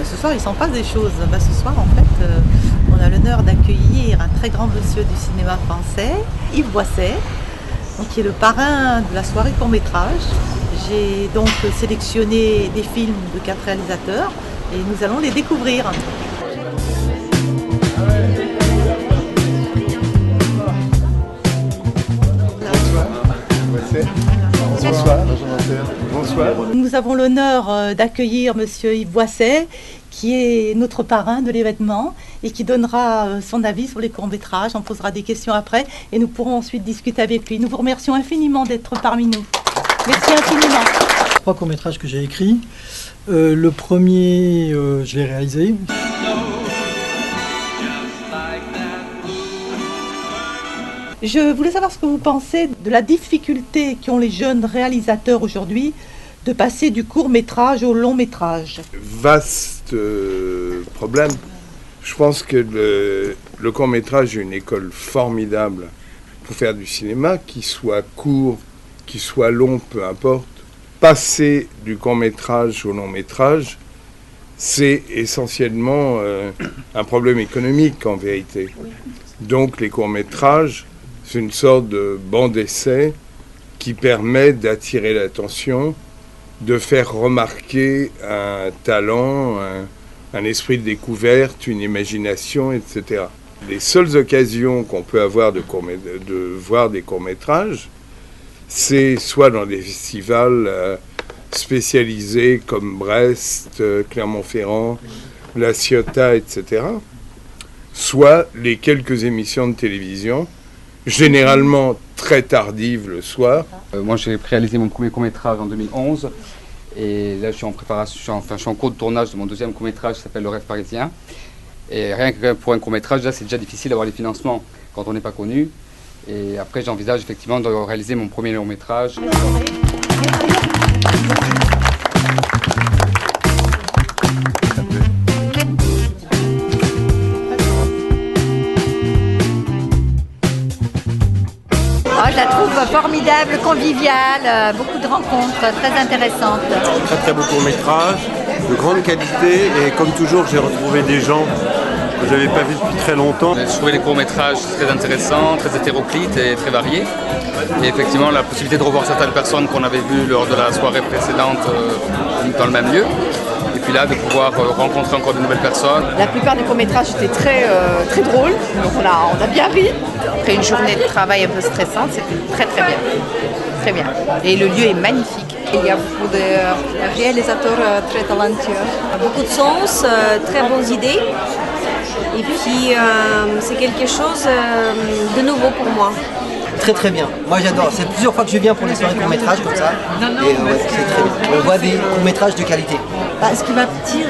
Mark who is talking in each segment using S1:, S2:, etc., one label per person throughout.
S1: Ce soir, il s'en passe des choses. Ce soir, en fait, on a l'honneur d'accueillir un très grand monsieur du cinéma français, Yves Boisset, qui est le parrain de la soirée court-métrage. J'ai donc sélectionné des films de 4 réalisateurs et nous allons les découvrir.
S2: Bonsoir. Bonsoir.
S1: Nous avons l'honneur d'accueillir monsieur Yves Boisset, qui est notre parrain de l'événement et qui donnera son avis sur les courts-métrages. On posera des questions après et nous pourrons ensuite discuter avec lui. Nous vous remercions infiniment d'être parmi nous. Merci infiniment.
S3: 3 courts-métrages que j'ai écrits. Le premier, je l'ai réalisé.
S1: Je voulais savoir ce que vous pensez de la difficulté qu'ont les jeunes réalisateurs aujourd'hui de passer du court-métrage au long-métrage.
S2: Vaste problème. Je pense que le court-métrage est une école formidable pour faire du cinéma, qu'il soit court, qu'il soit long, peu importe. Passer du court-métrage au long-métrage, c'est essentiellement un problème économique en vérité. Donc les courts-métrages, c'est une sorte de banc d'essai qui permet d'attirer l'attention, de faire remarquer un talent, un esprit de découverte, une imagination, etc. Les seules occasions qu'on peut avoir de voir des courts-métrages, c'est soit dans des festivals spécialisés comme Brest, Clermont-Ferrand, La Ciotat, etc., soit les quelques émissions de télévision, généralement très tardives le soir.
S4: Moi j'ai réalisé mon premier court-métrage en 2011 et là je suis en préparation, je suis en cours de tournage de mon deuxième court-métrage qui s'appelle Le Rêve Parisien. Et rien que pour un court-métrage, là c'est déjà difficile d'avoir les financements quand on n'est pas connu. Et après j'envisage effectivement de réaliser mon premier long-métrage.
S5: Je la trouve formidable, conviviale, beaucoup de rencontres, très intéressantes.
S6: Très beau court-métrage, de grande qualité et comme toujours j'ai retrouvé des gens que je n'avais pas vus depuis très longtemps.
S4: J'ai trouvé les courts-métrages très intéressants, très hétéroclites et très variés. Et effectivement la possibilité de revoir certaines personnes qu'on avait vues lors de la soirée précédente dans le même lieu. Et puis là, de pouvoir rencontrer encore de nouvelles personnes.
S7: La plupart des courts-métrages étaient très drôles, donc on a bien ri. Après une journée de travail un peu stressante, c'était très bien. Très bien. Et le lieu est magnifique.
S8: Il y a beaucoup de réalisateurs très talentueux. Beaucoup de sens, très bonnes idées. Et puis c'est quelque chose de nouveau pour moi.
S9: Très bien. Moi j'adore. C'est plusieurs fois que je viens pour les soirées courts-métrages comme ça. C'est très bien. On voit des courts-métrages de qualité.
S10: Ce qui m'attire,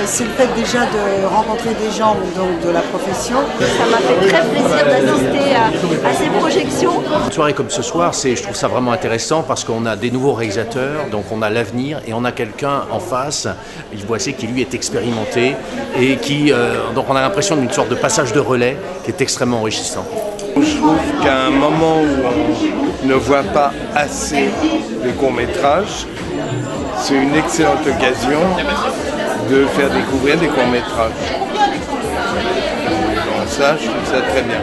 S10: c'est le fait déjà de rencontrer des gens donc, de la profession.
S8: Ça m'a fait très plaisir d'assister à ces projections.
S11: Une soirée comme ce soir, je trouve ça vraiment intéressant parce qu'on a des nouveaux réalisateurs, donc on a l'avenir et on a quelqu'un en face, Yves Boisset, qui lui est expérimenté et donc on a l'impression d'une sorte de passage de relais qui est extrêmement enrichissant.
S2: Je trouve qu'à un moment où on ne voit pas assez les courts-métrages, c'est une excellente occasion de faire découvrir des courts-métrages. Donc ça, je trouve ça très bien.